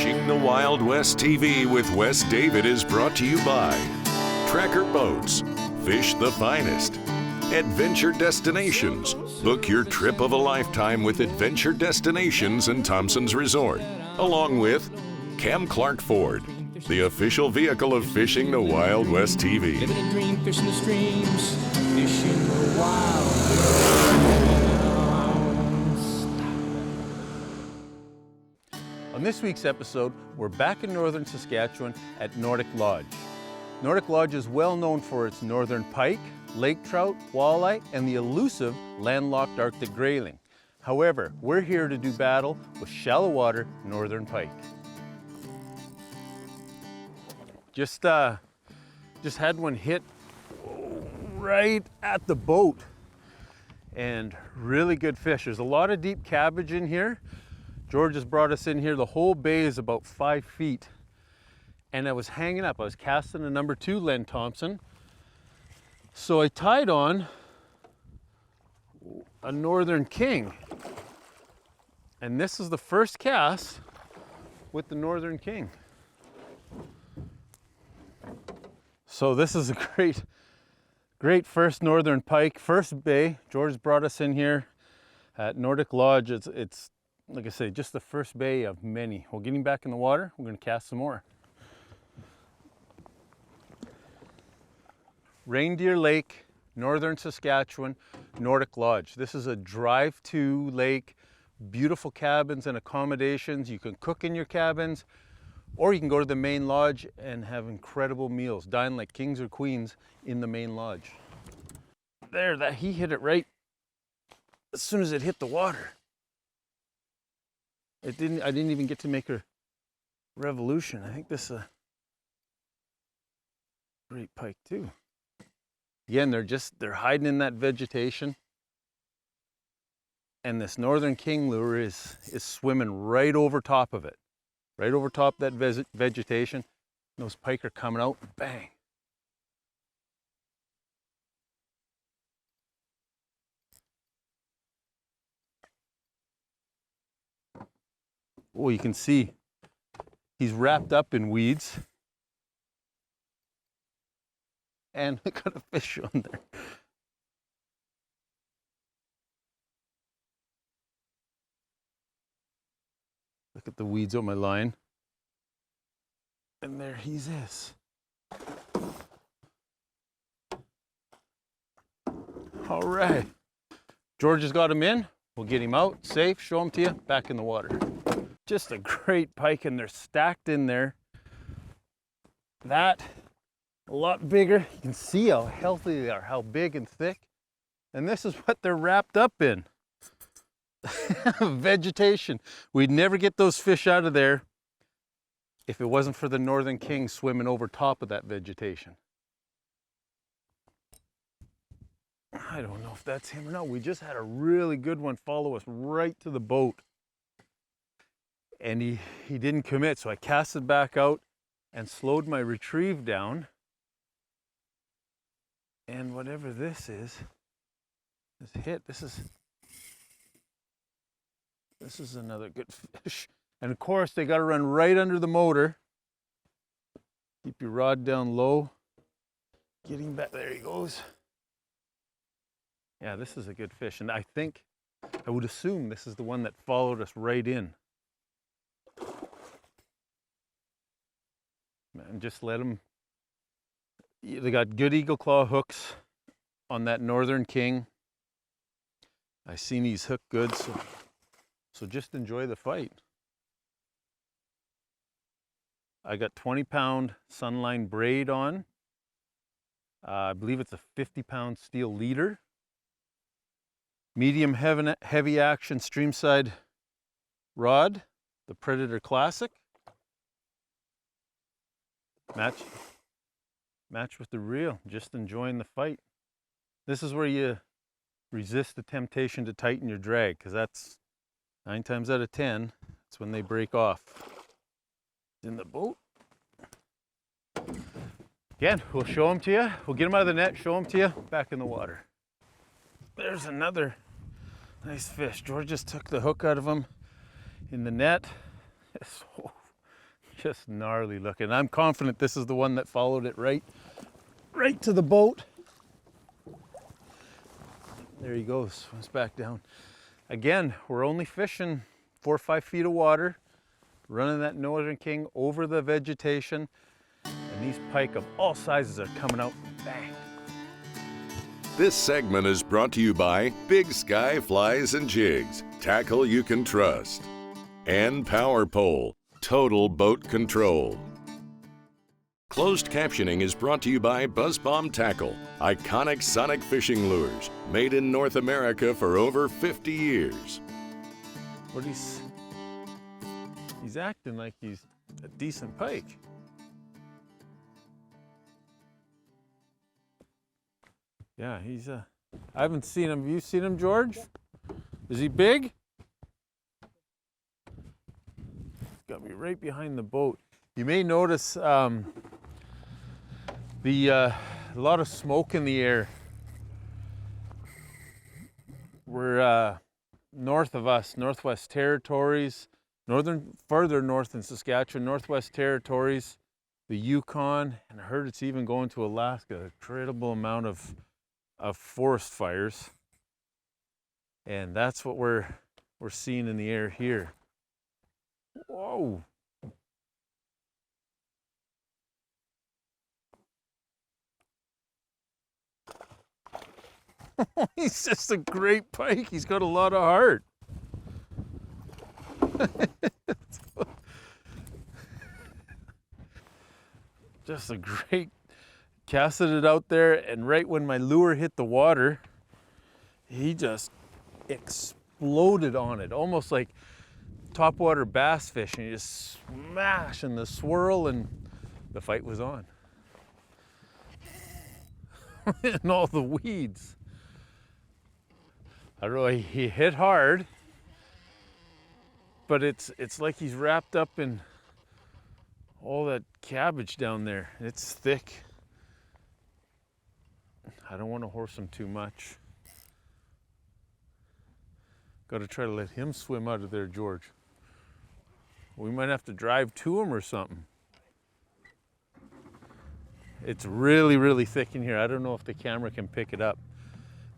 Fishing the Wild West TV with Wes David is brought to you by Tracker Boats, Fish the Finest, Adventure Destinations. Book your trip of a lifetime with Adventure Destinations and Thompson's Resort, along with Cam Clark Ford, the official vehicle of Fishing the Wild West TV. Living a dream, fishing the streams, fishing the Wild West. On this week's episode, we're back in northern Saskatchewan at Nordic Lodge. Nordic Lodge is well known for its northern pike, lake trout, walleye, and the elusive landlocked Arctic grayling. However, we're here to do battle with shallow water northern pike. Just had one hit right at the boat, and really good fish. There's a lot of deep cabbage in here. George has brought us in here. The whole bay is about 5 feet. And I was hanging up. I was casting a number 2 Len Thompson. So I tied on a Northern King. And this is the first cast with the Northern King. So this is a great first Northern pike, first bay. George brought us in here at Nordic Lodge. It's like I say, just the first bay of many. We'll get him back in the water. We're gonna cast some more. Reindeer Lake, northern Saskatchewan, Nordic Lodge. This is a drive-to lake, beautiful cabins and accommodations. You can cook in your cabins, or you can go to the main lodge and have incredible meals. Dine like kings or queens in the main lodge. There, he hit it right as soon as it hit the water. I didn't even get to make a revolution. I think this is a great pike too. Again, they're hiding in that vegetation. And this Northern King lure is swimming right over top of it. Right over top that vegetation. Those pike are coming out, bang. Oh, you can see he's wrapped up in weeds. And I got a fish on there. Look at the weeds on my line. And there he is. All right. George has got him in. We'll get him out, safe, show him to you, back in the water. Just a great pike, and they're stacked in there. That, a lot bigger. You can see how healthy they are, how big and thick. And this is what they're wrapped up in. Vegetation. We'd never get those fish out of there if it wasn't for the Northern King swimming over top of that vegetation. I don't know if that's him or not. We just had a really good one follow us right to the boat. And he didn't commit, so I casted back out and slowed my retrieve down. And whatever this is hit. This is another good fish. And of course, they got to run right under the motor. Keep your rod down low. Get him back. There he goes. Yeah, this is a good fish. And I would assume this is the one that followed us right in. And just let them, they got good eagle claw hooks on that Northern King. I seen he's hooked good, so just enjoy the fight. I got 20-pound Sunline braid on. I believe it's a 50-pound steel leader. Medium heavy action streamside rod, the Predator Classic. Match with the reel, just enjoying the fight. This is where you resist the temptation to tighten your drag, because that's 9 times out of 10, that's when they break off. In the boat. Again, we'll show them to you. We'll get them out of the net, show them to you, back in the water. There's another nice fish. George just took the hook out of him in the net. So Just gnarly looking. I'm confident this is the one that followed it right to the boat. There he goes, swims back down. Again, we're only fishing 4 or 5 feet of water, running that Northern King over the vegetation, and these pike of all sizes are coming out, bang. This segment is brought to you by Big Sky Flies and Jigs, tackle you can trust, and Power Pole, total boat control. Closed captioning is brought to you by Buzz Bomb Tackle, iconic sonic fishing lures, made in North America for over 50 years. What he's acting like he's a decent pike. Yeah, he's I haven't seen him. Have you seen him, George? Is he big? Got me right behind the boat. You may notice a lot of smoke in the air. We're north of us, Northwest Territories, further north in Saskatchewan, Northwest Territories, the Yukon, and I heard it's even going to Alaska. A incredible amount of forest fires, and that's what we're seeing in the air here. Whoa! He's just a great pike. He's got a lot of heart. Just a great, casted it out there, and right when my lure hit the water, he just exploded on it, almost like topwater bass fishing. You just smash and the swirl, and the fight was on. And all the weeds. I don't know, he hit hard, but it's like he's wrapped up in all that cabbage down there. It's thick. I don't want to horse him too much. Got to try to let him swim out of there, George. We might have to drive to him or something. It's really, really thick in here. I don't know if the camera can pick it up.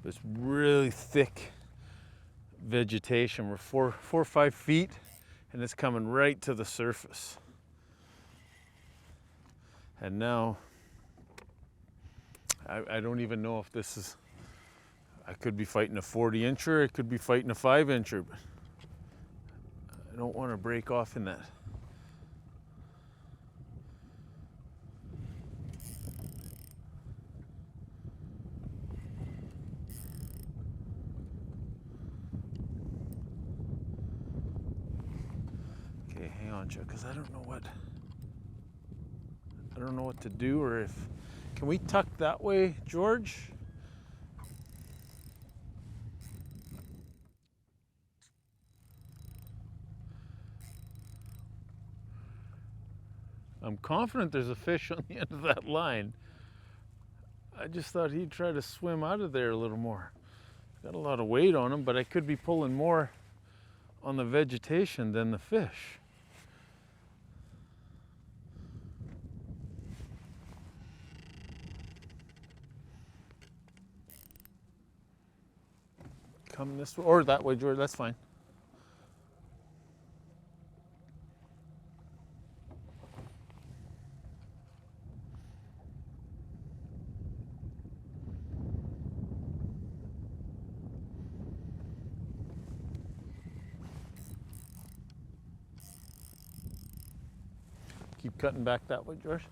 It's really thick vegetation. We're 4 or 5 feet, and it's coming right to the surface. And now, I don't even know if this is, I could be fighting a 40-incher, I could be fighting a 5-incher, but I don't want to break off in that. Okay, hang on, Chuck, because I don't know what to do, or if, can we tuck that way, George? I'm confident there's a fish on the end of that line. I just thought he'd try to swim out of there a little more. Got a lot of weight on him, but I could be pulling more on the vegetation than the fish. Come this way, or that way, George, that's fine. Keep cutting back that way, George.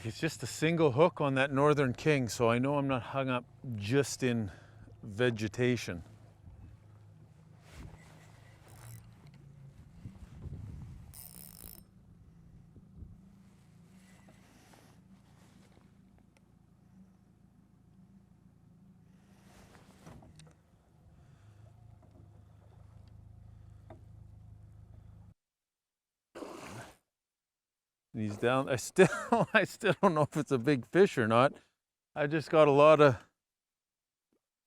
It's just a single hook on that Northern King, so I know I'm not hung up just in vegetation. And he's down. I still don't know if it's a big fish or not. I just got a lot of,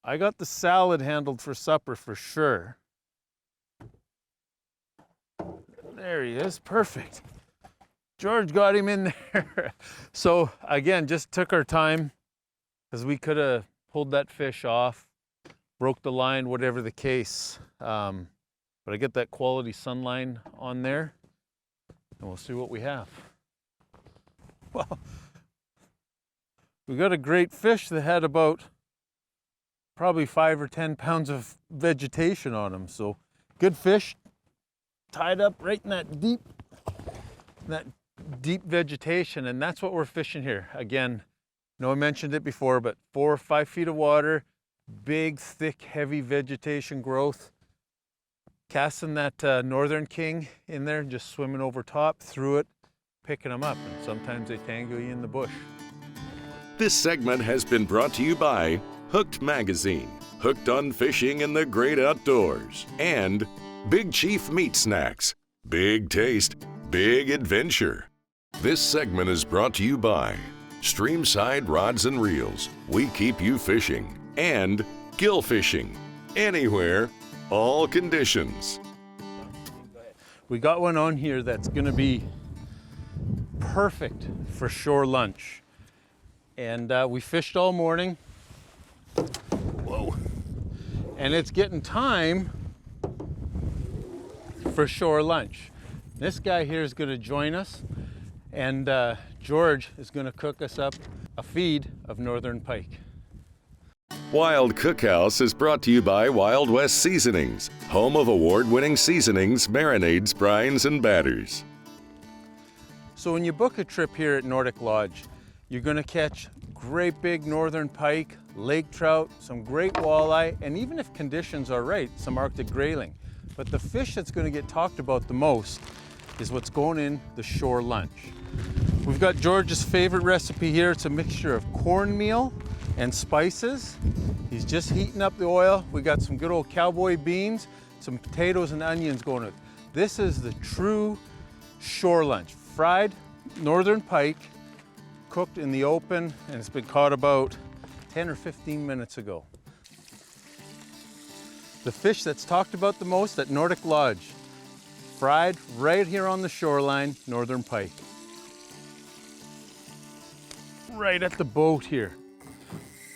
I got the salad handled for supper for sure. There he is, perfect. George got him in there. So again, just took our time because we could have pulled that fish off, broke the line, whatever the case. But I get that quality sunline on there and we'll see what we have. Well, we got a great fish that had about probably 5 or 10 pounds of vegetation on him. So good fish, tied up right in that deep vegetation, and that's what we're fishing here. Again, I know I mentioned it before, but 4 or 5 feet of water, big, thick, heavy vegetation growth. Casting that northern king in there, just swimming over top, through it, picking them up, and sometimes they tangle you in the bush. This segment has been brought to you by Hooked Magazine, hooked on fishing and the great outdoors, and Big Chief Meat Snacks, big taste, big adventure. This segment is brought to you by Streamside Rods and Reels, we keep you fishing, and Gill Fishing, anywhere, all conditions. We got one on here that's gonna be perfect for shore lunch. And we fished all morning. Whoa. And it's getting time for shore lunch. This guy here is gonna join us, and George is gonna cook us up a feed of northern pike. Wild Cookhouse is brought to you by Wild West Seasonings, home of award-winning seasonings, marinades, brines, and batters. So when you book a trip here at Nordic Lodge, you're gonna catch great big northern pike, lake trout, some great walleye, and even if conditions are right, some Arctic grayling. But the fish that's gonna get talked about the most is what's going in the shore lunch. We've got George's favorite recipe here. It's a mixture of cornmeal and spices. He's just heating up the oil. We got some good old cowboy beans, some potatoes and onions going with it. This is the true shore lunch. Fried northern pike, cooked in the open, and it's been caught about 10 or 15 minutes ago. The fish that's talked about the most at Nordic Lodge, fried right here on the shoreline, northern pike. Right at the boat here.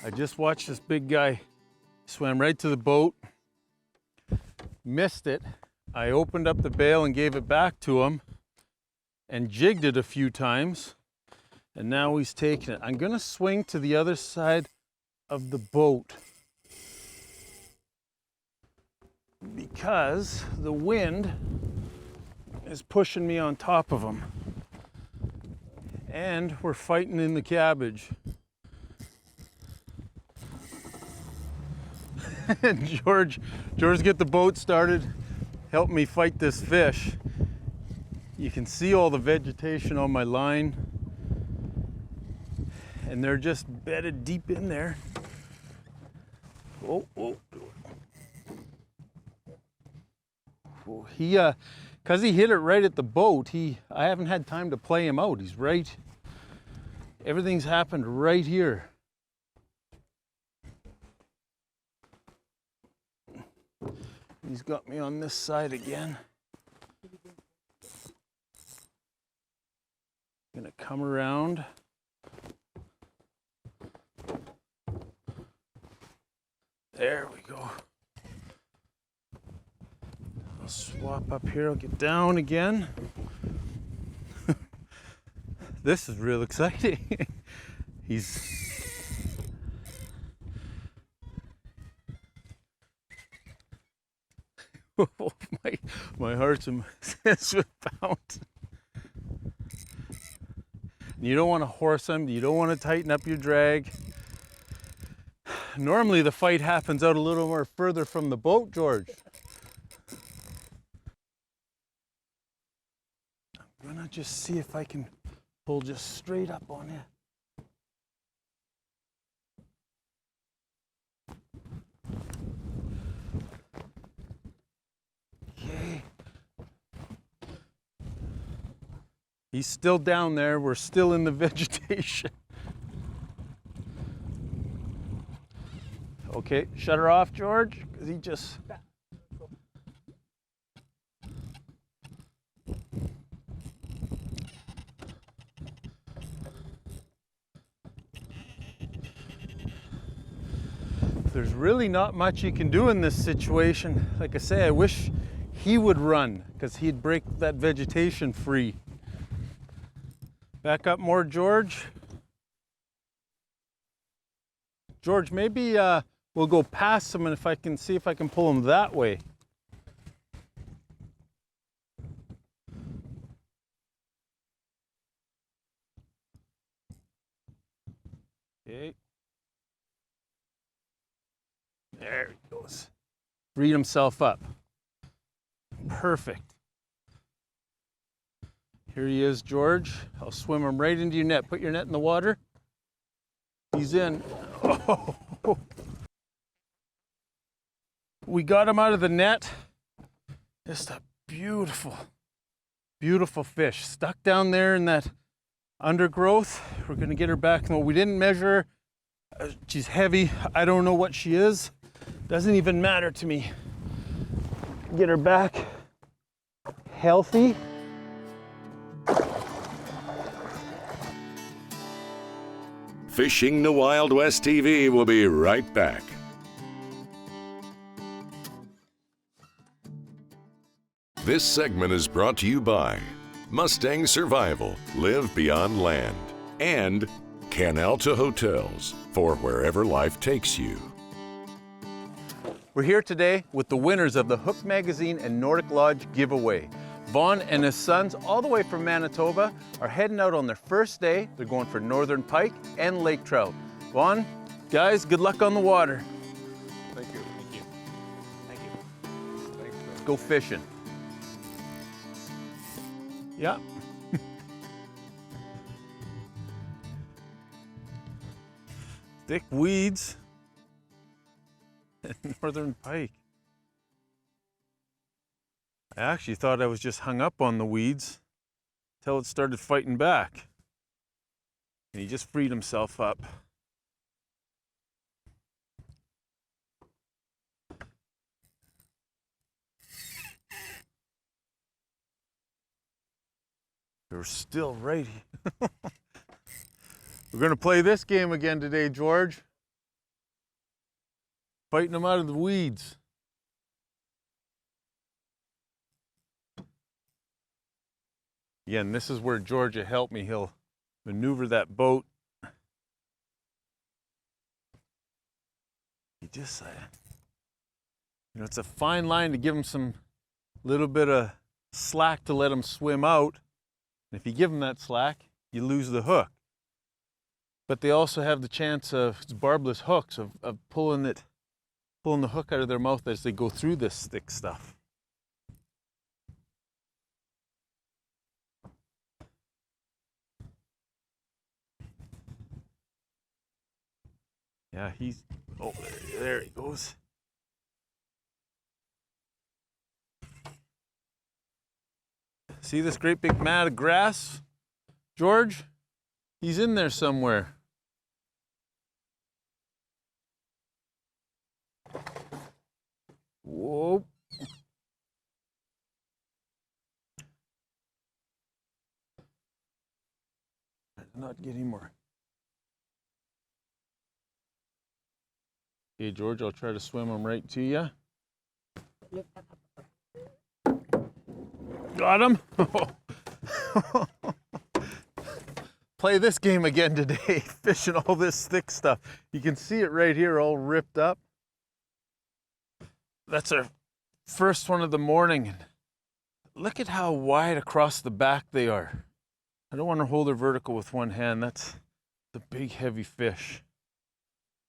I just watched this big guy swam right to the boat, missed it. I opened up the bail and gave it back to him and jigged it a few times, and now he's taking it. I'm gonna swing to the other side of the boat because the wind is pushing me on top of him, and we're fighting in the cabbage. And George, get the boat started, help me fight this fish. You can see all the vegetation on my line, and they're just bedded deep in there. Oh. He, cause he hit it right at the boat, I haven't had time to play him out. He's right, everything's happened right here. He's got me on this side again. Gonna come around. There we go. I'll swap up here, I'll get down again. This is real exciting. my heart's in my pounds. You don't want to horse them, you don't want to tighten up your drag. Normally the fight happens out a little more further from the boat, George. I'm gonna just see if I can pull just straight up on you. Okay. He's still down there. We're still in the vegetation. Okay, shut her off, George, because he just... There's really not much you can do in this situation. Like I say, I wish he would run because he'd break that vegetation free. Back up more, George. George, maybe we'll go past him, and if I can see if I can pull him that way. Okay. There he goes. Freed himself up. Perfect. Here he is, George. I'll swim him right into your net. Put your net in the water. He's in. Oh. We got him out of the net. Just a beautiful, beautiful fish. Stuck down there in that undergrowth. We're gonna get her back. No, we didn't measure her. She's heavy. I don't know what she is. Doesn't even matter to me. Get her back healthy. Fishing the Wild West TV will be right back. This segment is brought to you by Mustang Survival, Live Beyond Land, and Canalta Hotels, for wherever life takes you. We're here today with the winners of the Hook Magazine and Nordic Lodge giveaway. Vaughn and his sons, all the way from Manitoba, are heading out on their first day. They're going for northern pike and lake trout. Vaughn, guys, good luck on the water. Thank you. Thank you. Thank you. Thanks, Let's go fishing. Yeah. Thick weeds and northern pike. I actually thought I was just hung up on the weeds until it started fighting back. And he just freed himself up. They're still right here. We're going to play this game again today, George. Fighting them out of the weeds. Again, this is where George will help me. He'll maneuver that boat. He just, you know, it's a fine line to give him some little bit of slack to let him swim out. And if you give him that slack, you lose the hook. But they also have the chance of, it's barbless hooks, of pulling the hook out of their mouth as they go through this thick stuff. Yeah, he's, oh, there he goes. See this great big mat of grass, George? He's in there somewhere. Whoa. Not get any more. Okay, George, I'll try to swim him right to you. Got him. Play this game again today, fishing all this thick stuff. You can see it right here all ripped up. That's our first one of the morning. Look at how wide across the back they are. I don't want to hold her vertical with one hand. That's the big heavy fish.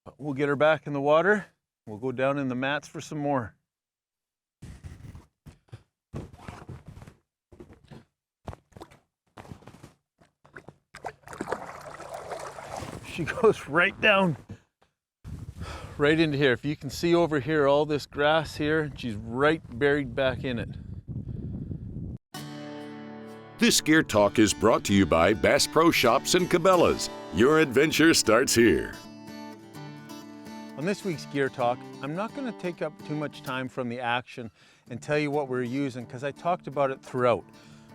But we'll get her back in the water. We'll go down in the mats for some more. She goes right down, right into here. If you can see over here, all this grass here, she's right buried back in it. This Gear Talk is brought to you by Bass Pro Shops and Cabela's. Your adventure starts here. On this week's Gear Talk, I'm not going to take up too much time from the action and tell you what we're using because I talked about it throughout.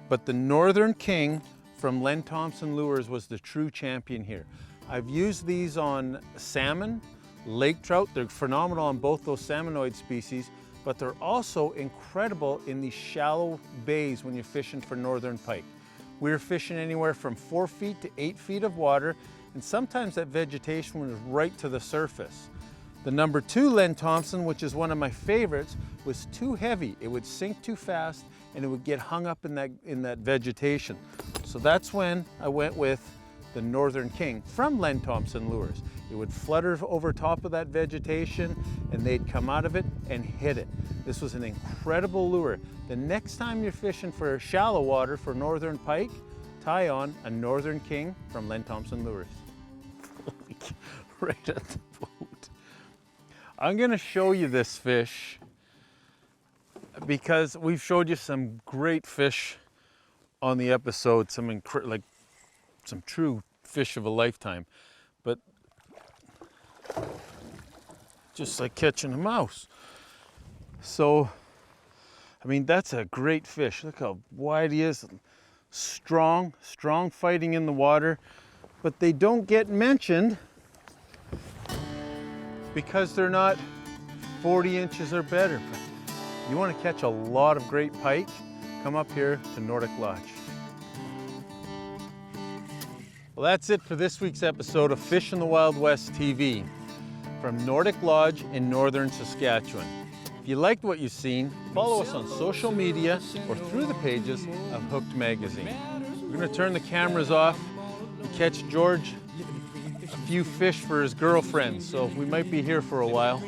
But the Northern King from Len Thompson Lures was the true champion here. I've used these on salmon, lake trout. They're phenomenal on both those salmonoid species, but they're also incredible in these shallow bays when you're fishing for northern pike. We're fishing anywhere from 4 feet to 8 feet of water, and sometimes that vegetation was right to the surface. The number 2 Len Thompson, which is one of my favorites, was too heavy. It would sink too fast and it would get hung up in that vegetation. So that's when I went with the Northern King from Len Thompson lures. It would flutter over top of that vegetation and they'd come out of it and hit it. This was an incredible lure. The next time you're fishing for shallow water for northern pike, tie on a Northern King from Len Thompson lures. Right at the boat. I'm gonna show you this fish because we've showed you some great fish on the episode, some true fish of a lifetime, but just like catching a mouse. So, I mean, that's a great fish. Look how wide he is. Strong fighting in the water, but they don't get mentioned because they're not 40 inches or better. But you want to catch a lot of great pike, come up here to Nordic Lodge. Well, that's it for this week's episode of Fish in the Wild West TV from Nordic Lodge in northern Saskatchewan. If you liked what you've seen, follow us on social media or through the pages of Hooked Magazine. We're going to turn the cameras off and catch George a few fish for his girlfriend, so we might be here for a while.